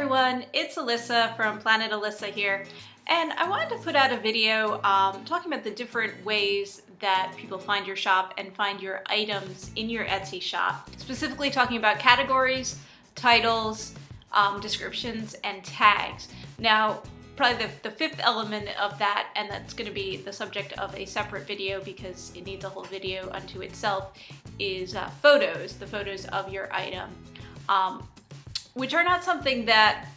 everyone, it's Alyssa from Planet Alyssa here, and I wanted to put out a video talking about the different ways that people find your shop and find your items in your Etsy shop. Specifically talking about categories, titles, descriptions, and tags. Now, probably the fifth element of that, and that's going to be the subject of a separate video because it needs a whole video unto itself, is photos, the photos of your item. Which are not something that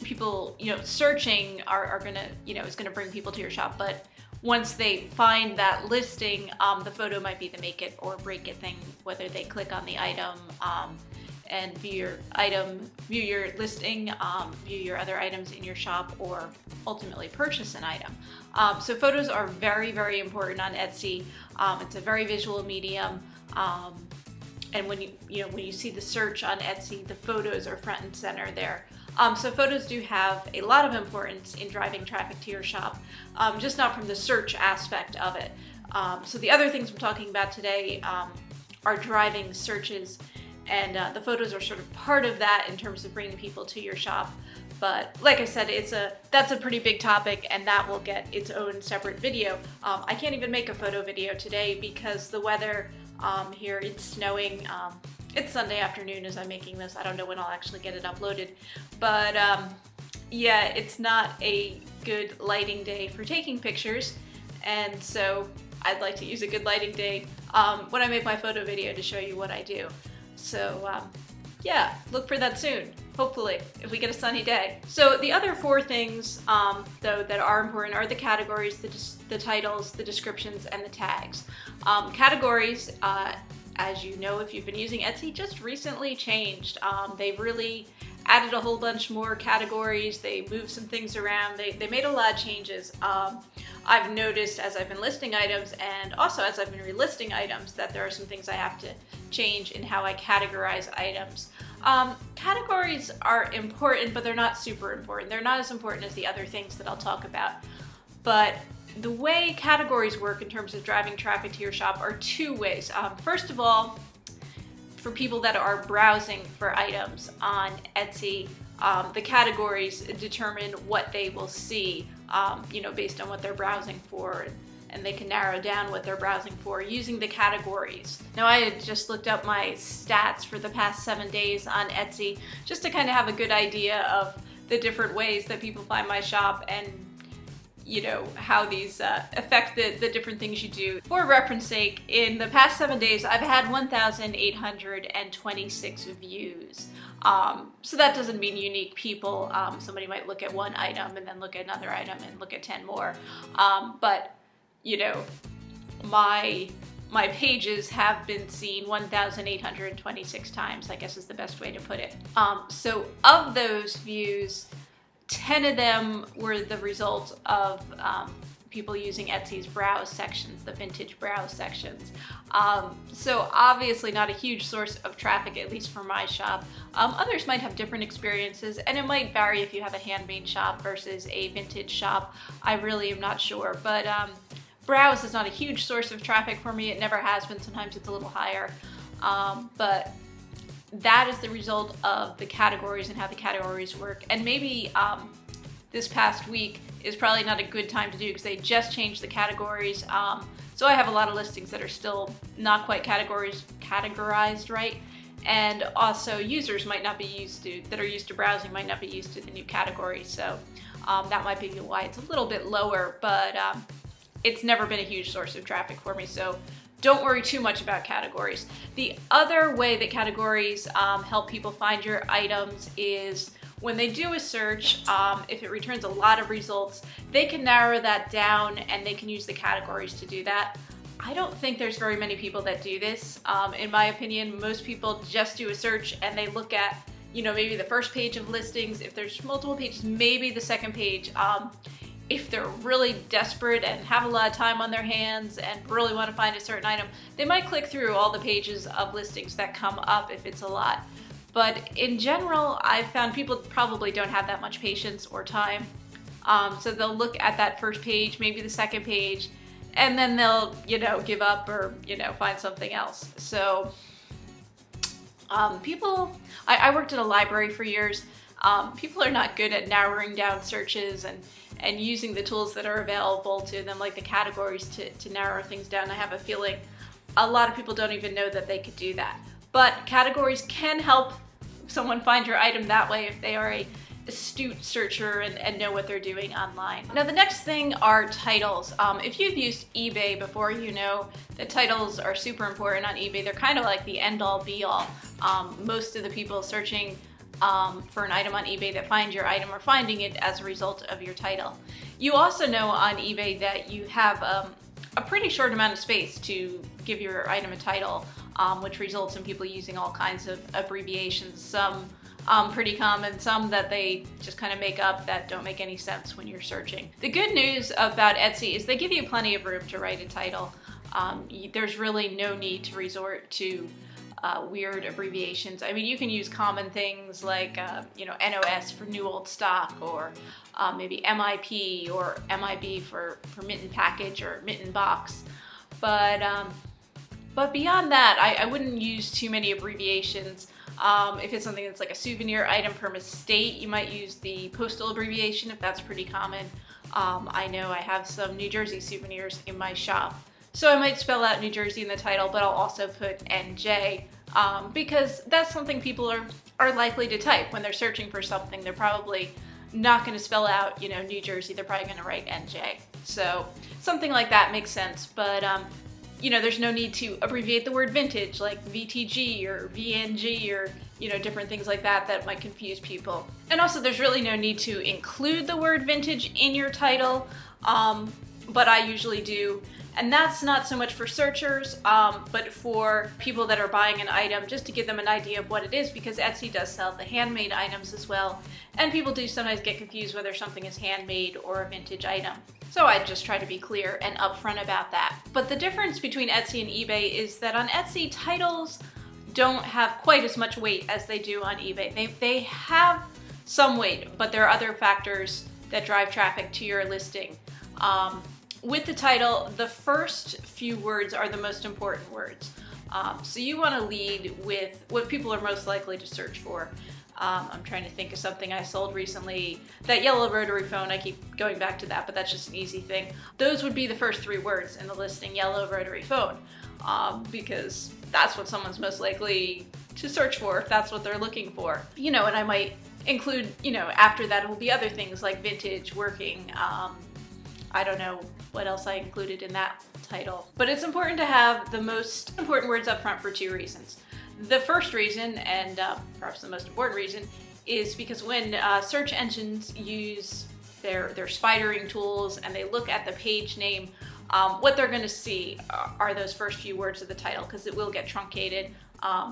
people, searching are gonna, is gonna bring people to your shop. But once they find that listing, the photo might be the make it or break it thing, whether they click on the item and view your item, view your listing, view your other items in your shop, or ultimately purchase an item. So photos are very, very important on Etsy. It's a very visual medium. And when you see the search on Etsy, the photos are front and center there. So photos do have a lot of importance in driving traffic to your shop, just not from the search aspect of it. So the other things I'm talking about today are driving searches, and the photos are sort of part of that in terms of bringing people to your shop. But like I said, that's a pretty big topic, and that will get its own separate video. I can't even make a photo video today because the weather here, it's snowing. It's Sunday afternoon as I'm making this. I don't know when I'll actually get it uploaded, but yeah, it's not a good lighting day for taking pictures, and so I'd like to use a good lighting day when I make my photo video to show you what I do. So yeah, look for that soon, hopefully, if we get a sunny day. So the other four things, though, that are important are the categories, the titles, the descriptions, and the tags. Categories, as you know if you've been using Etsy, just recently changed. They've really added a whole bunch more categories. They moved some things around. They made a lot of changes. I've noticed as I've been listing items, and also as I've been relisting items, that there are some things I have to change in how I categorize items. Categories are important, but they're not super important. They're not as important as the other things that I'll talk about. But the way categories work in terms of driving traffic to your shop are two ways. First of all, for people that are browsing for items on Etsy, the categories determine what they will see, based on what they're browsing for, and they can narrow down what they're browsing for using the categories. Now, I had just looked up my stats for the past 7 days on Etsy just to kind of have a good idea of the different ways that people find my shop and how these affect the different things you do. For reference sake, in the past 7 days, I've had 1,826 views. So that doesn't mean unique people. Somebody might look at one item and then look at another item and look at 10 more. But my pages have been seen 1,826 times, I guess is the best way to put it. So of those views, 10 of them were the result of people using Etsy's browse sections, the vintage browse sections. So obviously not a huge source of traffic, at least for my shop. Others might have different experiences, and it might vary if you have a handmade shop versus a vintage shop. I really am not sure, but browse is not a huge source of traffic for me. It never has been. Sometimes it's a little higher, but that is the result of the categories and how the categories work. And maybe this past week is probably not a good time to do because they just changed the categories. So I have a lot of listings that are still not quite categorized right. And also users might not be that are used to browsing might not be used to the new categories. So that might be why it's a little bit lower, but it's never been a huge source of traffic for me. So don't worry too much about categories. The other way that categories help people find your items is when they do a search, if it returns a lot of results, they can narrow that down and they can use the categories to do that. I don't think there's very many people that do this. In my opinion, most people just do a search and they look at, maybe the first page of listings. If there's multiple pages, maybe the second page. If they're really desperate and have a lot of time on their hands and really want to find a certain item, they might click through all the pages of listings that come up if it's a lot. But in general, I've found people probably don't have that much patience or time. So they'll look at that first page, maybe the second page, and then they'll, give up or, find something else. So I worked at a library for years. People are not good at narrowing down searches and using the tools that are available to them, like the categories, to narrow things down. I have a feeling a lot of people don't even know that they could do that. But categories can help someone find your item that way if they are a astute searcher and know what they're doing online. Now the next thing are titles. If you've used eBay before, you know that titles are super important on eBay. They're kind of like the end-all be-all. Most of the people searching for an item on eBay that find your item are finding it as a result of your title. You also know on eBay that you have a pretty short amount of space to give your item a title, which results in people using all kinds of abbreviations, some pretty common, some that they just kind of make up that don't make any sense when you're searching. The good news about Etsy is they give you plenty of room to write a title. There's really no need to resort to weird abbreviations. I mean, you can use common things like, you know, NOS for new old stock, or maybe MIP or MIB for mitten package or mitten box. But beyond that, I wouldn't use too many abbreviations. If it's something that's like a souvenir item from a state, you might use the postal abbreviation if that's pretty common. I know I have some New Jersey souvenirs in my shop, so I might spell out New Jersey in the title, but I'll also put NJ because that's something people are likely to type when they're searching for something. They're probably not going to spell out, you know, New Jersey. They're probably going to write NJ. So something like that makes sense, but you know, there's no need to abbreviate the word vintage like VTG or VNG or, you know, different things like that that might confuse people. And also there's really no need to include the word vintage in your title, but I usually do. And that's not so much for searchers, but for people that are buying an item, just to give them an idea of what it is, because Etsy does sell the handmade items as well. And people do sometimes get confused whether something is handmade or a vintage item. So I just try to be clear and upfront about that. But the difference between Etsy and eBay is that on Etsy, titles don't have quite as much weight as they do on eBay. They have some weight, but there are other factors that drive traffic to your listing. With the title, the first few words are the most important words. So you want to lead with what people are most likely to search for. I'm trying to think of something I sold recently. That yellow rotary phone, I keep going back to that, but that's just an easy thing. Those would be the first 3 words in the listing, yellow rotary phone, because that's what someone's most likely to search for if that's what they're looking for. You know, and I might include, you know, after that it will be other things like vintage, working, I don't know what else I included in that title. But it's important to have the most important words up front for 2 reasons. The first reason, and perhaps the most important reason, is because when search engines use their spidering tools and they look at the page name, what they're going to see are those first few words of the title, because it will get truncated,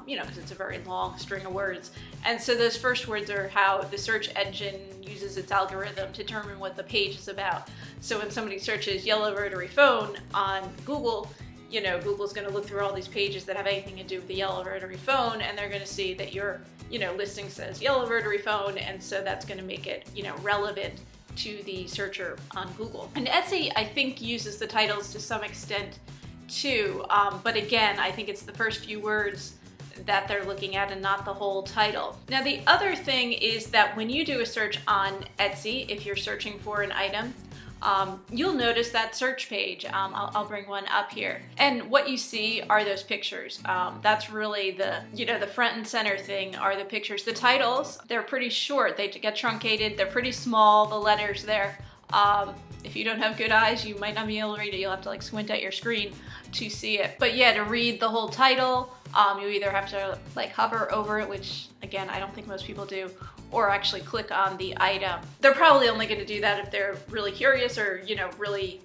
you know, because it's a very long string of words. And so those first words are how the search engine uses its algorithm to determine what the page is about. So when somebody searches yellow rotary phone on Google, you know, Google's going to look through all these pages that have anything to do with the yellow rotary phone, and they're going to see that your, you know, listing says yellow rotary phone, and so that's going to make it, you know, relevant to the searcher on Google. And Etsy, I think, uses the titles to some extent too, but again, I think it's the first few words that they're looking at and not the whole title. Now the other thing is that when you do a search on Etsy, if you're searching for an item, you'll notice that search page. I'll bring one up here. And what you see are those pictures. That's really the, you know, the front and center thing are the pictures. The titles, they're pretty short. They get truncated. They're pretty small, the letters there. If you don't have good eyes, you might not be able to read it. You'll have to like squint at your screen to see it. But yeah, to read the whole title, you either have to like hover over it, which again, I don't think most people do, or actually click on the item. They're probably only going to do that if they're really curious or, you know, really,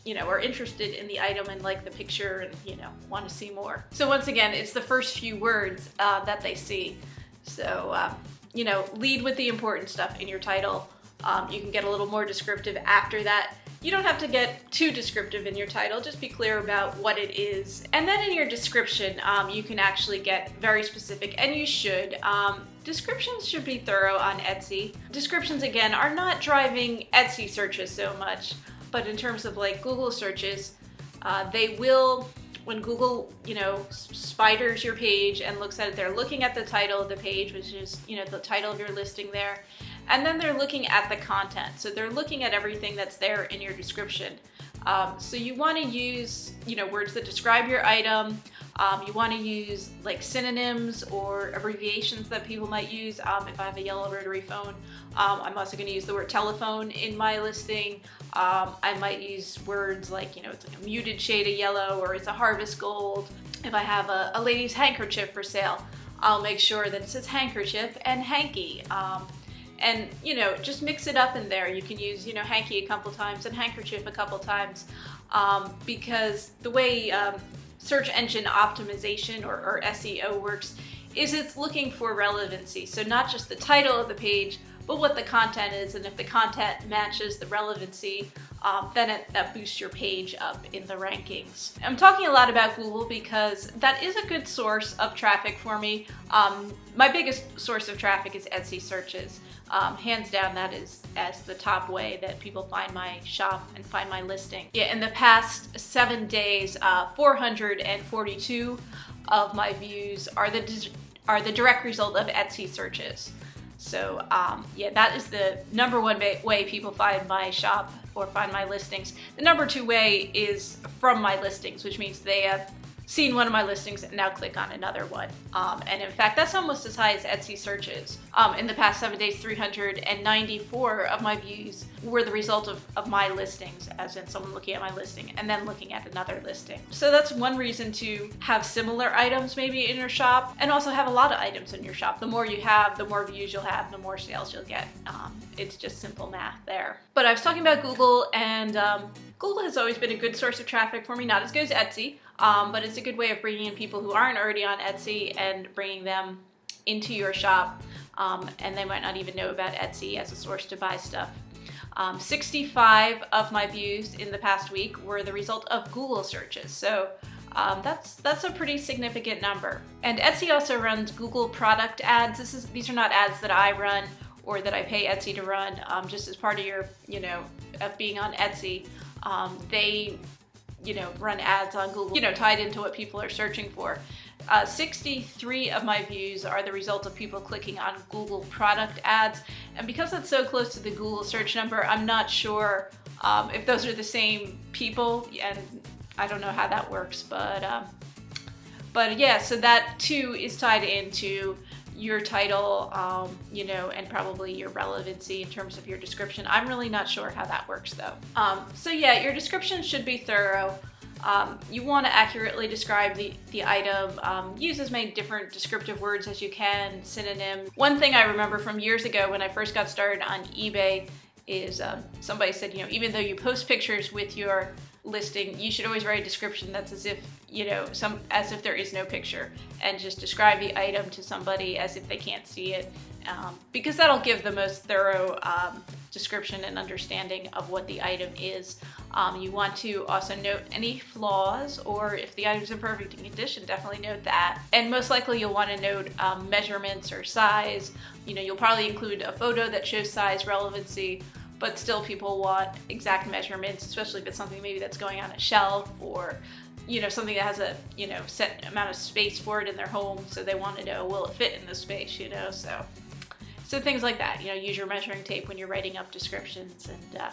you know, are interested in the item and like the picture and, you know, want to see more. So once again, it's the first few words that they see. So, you know, lead with the important stuff in your title. You can get a little more descriptive after that. You don't have to get too descriptive in your title, just be clear about what it is. And then in your description, you can actually get very specific, and you should. Descriptions should be thorough on Etsy. Descriptions, again, are not driving Etsy searches so much, but in terms of like Google searches, they will when Google, spiders your page and looks at it, they're looking at the title of the page, which is, the title of your listing there. And then they're looking at the content. So they're looking at everything that's there in your description. So you want to use, words that describe your item. You want to use like synonyms or abbreviations that people might use. If I have a yellow rotary phone, I'm also going to use the word telephone in my listing. I might use words like, it's like a muted shade of yellow, or it's a harvest gold. If I have a lady's handkerchief for sale, I'll make sure that it says handkerchief and hanky. And, just mix it up in there. You can use, hanky a couple times and handkerchief a couple times, because the way search engine optimization or SEO works is it's looking for relevancy. So not just the title of the page, but what the content is. And if the content matches the relevancy, then that boosts your page up in the rankings. I'm talking a lot about Google because that is a good source of traffic for me. My biggest source of traffic is Etsy searches. Hands down, that is as the top way that people find my shop and find my listing. Yeah, in the past 7 days, 442 of my views are the direct result of Etsy searches. So yeah, that is the number one way people find my shop or find my listings. The number two way is from my listings, which means they have seen one of my listings and now click on another one. And in fact, that's almost as high as Etsy searches. In the past 7 days, 394 of my views were the result of my listings, as in someone looking at my listing and then looking at another listing. So that's one reason to have similar items maybe in your shop, and also have a lot of items in your shop. The more you have, the more views you'll have, the more sales you'll get. It's just simple math there. But I was talking about Google, and Google has always been a good source of traffic for me, not as good as Etsy, but it's a good way of bringing in people who aren't already on Etsy and bringing them into your shop, and they might not even know about Etsy as a source to buy stuff. 65 of my views in the past week were the result of Google searches, so that's a pretty significant number. And Etsy also runs Google product ads. These are not ads that I run or that I pay Etsy to run, just as part of your, of being on Etsy. They run ads on Google, tied into what people are searching for. 63 of my views are the result of people clicking on Google product ads. And because that's so close to the Google search number, I'm not sure if those are the same people, and I don't know how that works, but yeah, so that too is tied into your title, and probably your relevancy in terms of your description. I'm really not sure how that works though. So yeah, your description should be thorough. You want to accurately describe the item. Use as many different descriptive words as you can, synonyms. One thing I remember from years ago when I first got started on eBay is somebody said, even though you post pictures with your listing, you should always write a description that's as if, as if there is no picture, and just describe the item to somebody as if they can't see it, because that'll give the most thorough description and understanding of what the item is. You want to also note any flaws, or if the item's in perfect condition, definitely note that. And most likely you'll want to note measurements or size. You'll probably include a photo that shows size relevancy, but still people want exact measurements, especially if it's something maybe that's going on a shelf, or something that has a set amount of space for it in their home, so they want to know, will it fit in the space, so things like that. Use your measuring tape when you're writing up descriptions, and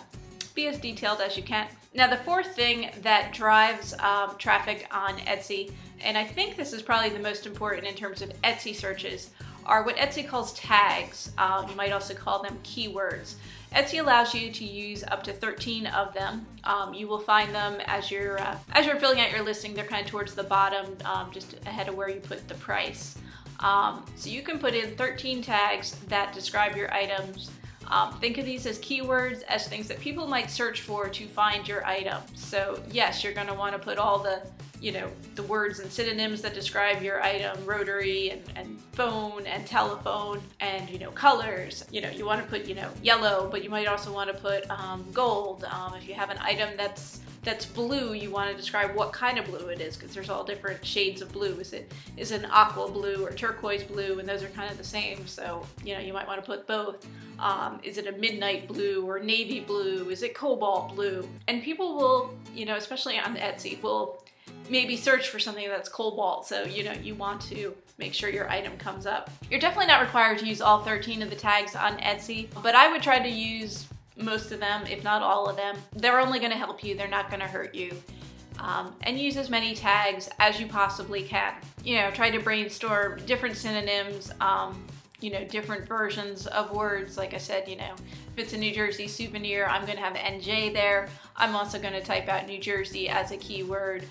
be as detailed as you can. Now, the fourth thing that drives traffic on Etsy, and I think this is probably the most important in terms of Etsy searches, are what Etsy calls tags. You might also call them keywords. Etsy allows you to use up to 13 of them. You will find them as you're filling out your listing. They're kind of towards the bottom, just ahead of where you put the price. So you can put in 13 tags that describe your items. Think of these as keywords, as things that people might search for to find your item. So yes, you're going to want to put all the the words and synonyms that describe your item, rotary and phone and telephone, and colors. You want to put yellow, but you might also want to put gold. If you have an item that's blue, you want to describe what kind of blue it is, because there's all different shades of blue. Is it an aqua blue or turquoise blue, and those are kind of the same, so you might want to put both. Is it a midnight blue or navy blue? Is it cobalt blue? And people will, especially on Etsy, will maybe search for something that's cobalt, so you want to make sure your item comes up. You're definitely not required to use all 13 of the tags on Etsy, but I would try to use most of them, if not all of them. They're only going to help you, they're not going to hurt you. And use as many tags as you possibly can. Try to brainstorm different synonyms, different versions of words. Like I said, if it's a New Jersey souvenir, I'm going to have NJ there. I'm also going to type out New Jersey as a keyword.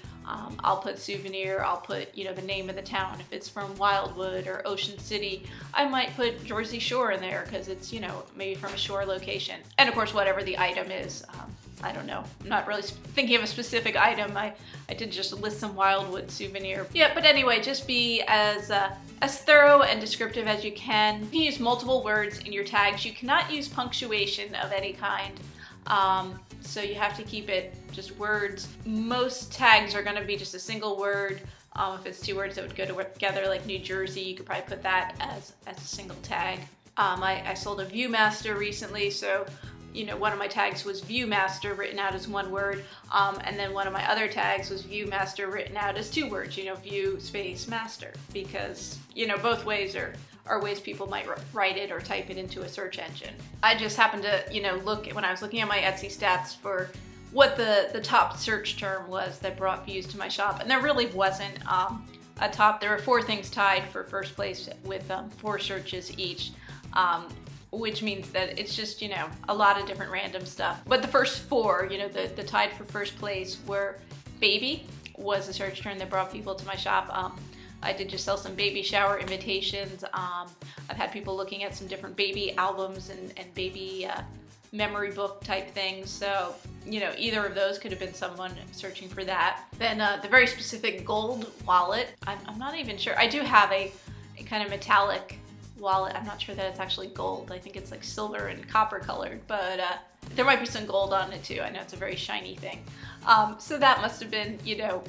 I'll put souvenir, I'll put, the name of the town. If it's from Wildwood or Ocean City, I might put Jersey Shore in there because it's, maybe from a shore location. And of course, whatever the item is. I don't know. I'm not really thinking of a specific item. I did just list some Wildwood souvenir. Yeah, but anyway, just be as thorough and descriptive as you can. You can use multiple words in your tags. You cannot use punctuation of any kind. So you have to keep it just words. Most tags are gonna be just a single word. If it's two words that would go together, like New Jersey, you could probably put that as a single tag. I sold a Viewmaster recently, so one of my tags was Viewmaster written out as one word, and then one of my other tags was Viewmaster written out as two words, view space master, because, both ways are ways people might write it or type it into a search engine. I just happened to, look when I was looking at my Etsy stats for what the top search term was that brought views to my shop, and there really wasn't a top. There were 4 things tied for first place with 4 searches each. Which means that it's just, a lot of different random stuff. But the first 4, the tied for first place were baby was a search term that brought people to my shop. I did just sell some baby shower invitations. I've had people looking at some different baby albums and baby memory book type things. So, either of those could have been someone searching for that. Then the very specific gold wallet, I'm not even sure. I do have a kind of metallic wallet. I'm not sure that it's actually gold. I think it's like silver and copper colored, but there might be some gold on it too. I know it's a very shiny thing. So that must have been,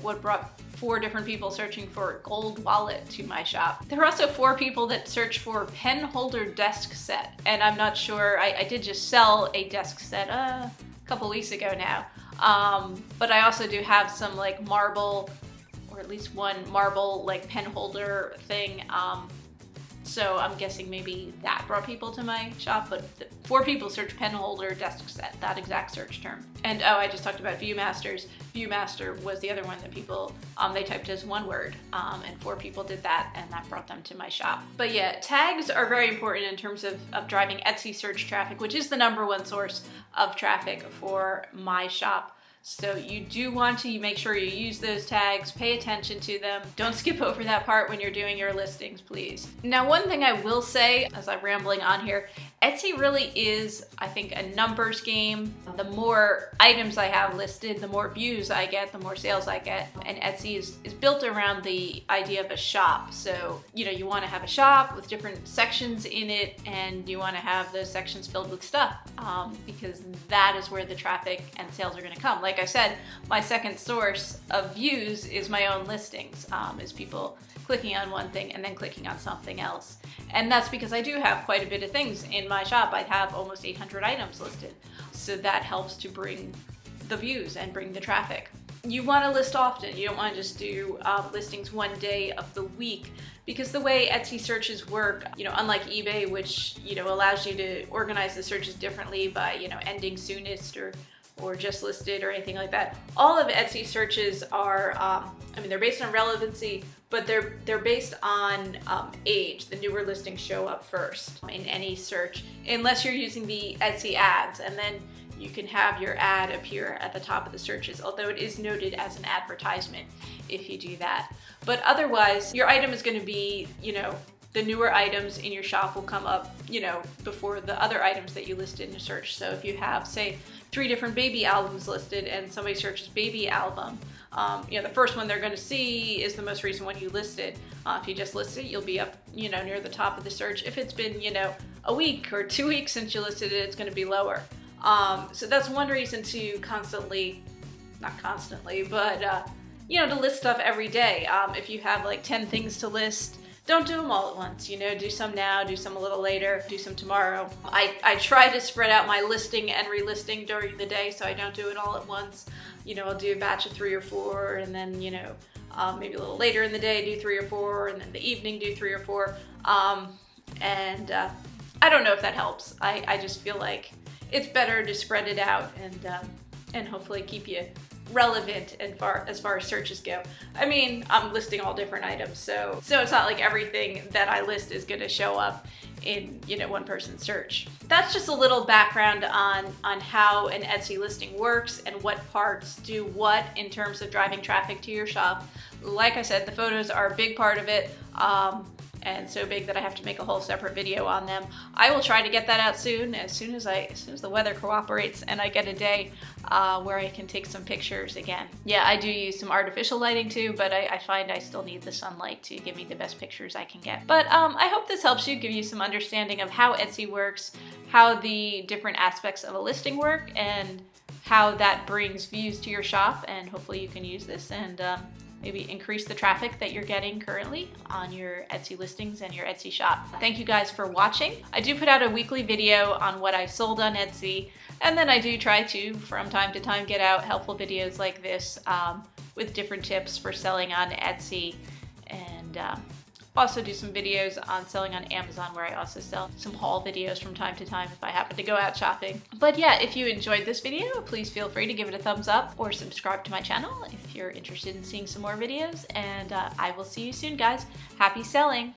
what brought 4 different people searching for a gold wallet to my shop. There were also 4 people that searched for pen holder desk set, and I'm not sure, I did just sell a desk set a couple weeks ago now, but I also do have some like marble, or at least one marble like pen holder thing. So I'm guessing maybe that brought people to my shop, but 4 people searched pen holder desk set, that exact search term. And I just talked about Viewmasters. Viewmaster was the other one that people, they typed as one word, and 4 people did that, and that brought them to my shop. But yeah, tags are very important in terms of driving Etsy search traffic, which is the #1 source of traffic for my shop. So you do want to make sure you use those tags, pay attention to them. Don't skip over that part when you're doing your listings, please. Now, one thing I will say, as I'm rambling on here, Etsy really is, I think, a numbers game. The more items I have listed, the more views I get, the more sales I get. And Etsy is built around the idea of a shop. So, you want to have a shop with different sections in it, and you want to have those sections filled with stuff, because that is where the traffic and sales are going to come. Like I said, my second source of views is my own listings, is people clicking on one thing and then clicking on something else. And that's because I do have quite a bit of things in my shop. I have almost 800 items listed. So that helps to bring the views and bring the traffic. You want to list often. You don't want to just do listings one day of the week, because the way Etsy searches work, unlike eBay, which, allows you to organize the searches differently by, ending soonest or just listed or anything like that. All of Etsy searches are, they're based on relevancy, but they're based on age. The newer listings show up first in any search, unless you're using the Etsy ads, and then you can have your ad appear at the top of the searches, although it is noted as an advertisement if you do that. But otherwise, your item is going to be, the newer items in your shop will come up, before the other items that you listed in a search. So if you have, say, 3 different baby albums listed and somebody searches baby album, the first one they're going to see is the most recent one you listed. If you just list it, you'll be up, near the top of the search. If it's been, a week or 2 weeks since you listed it, it's going to be lower. So that's one reason to constantly, not constantly, but, to list stuff every day. If you have like 10 things to list, don't do them all at once. You know, do some now, do some a little later, do some tomorrow. I try to spread out my listing and relisting during the day, so I don't do it all at once. You know, I'll do a batch of 3 or 4, and then, you know, maybe a little later in the day do 3 or 4, and then the evening do 3 or 4. I don't know if that helps. I just feel like it's better to spread it out and hopefully keep you relevant as far as searches go. I mean, I'm listing all different items, so it's not like everything that I list is going to show up in, you know, one person's search. That's just a little background on how an Etsy listing works and what parts do what in terms of driving traffic to your shop. Like I said, the photos are a big part of it. And so big that I have to make a whole separate video on them. I will try to get that out soon as soon as the weather cooperates and I get a day where I can take some pictures again. Yeah, I do use some artificial lighting too, but I find I still need the sunlight to give me the best pictures I can get. But I hope this helps you, give you some understanding of how Etsy works, how the different aspects of a listing work, and how that brings views to your shop, and hopefully you can use this and maybe increase the traffic that you're getting currently on your Etsy listings and your Etsy shop. Thank you guys for watching. I do put out a weekly video on what I sold on Etsy, and then I do try to, from time to time, get out helpful videos like this with different tips for selling on Etsy, and also do some videos on selling on Amazon, where I also sell some haul videos from time to time if I happen to go out shopping. But yeah, if you enjoyed this video, please feel free to give it a thumbs up or subscribe to my channel if you're interested in seeing some more videos. And I will see you soon, guys. Happy selling!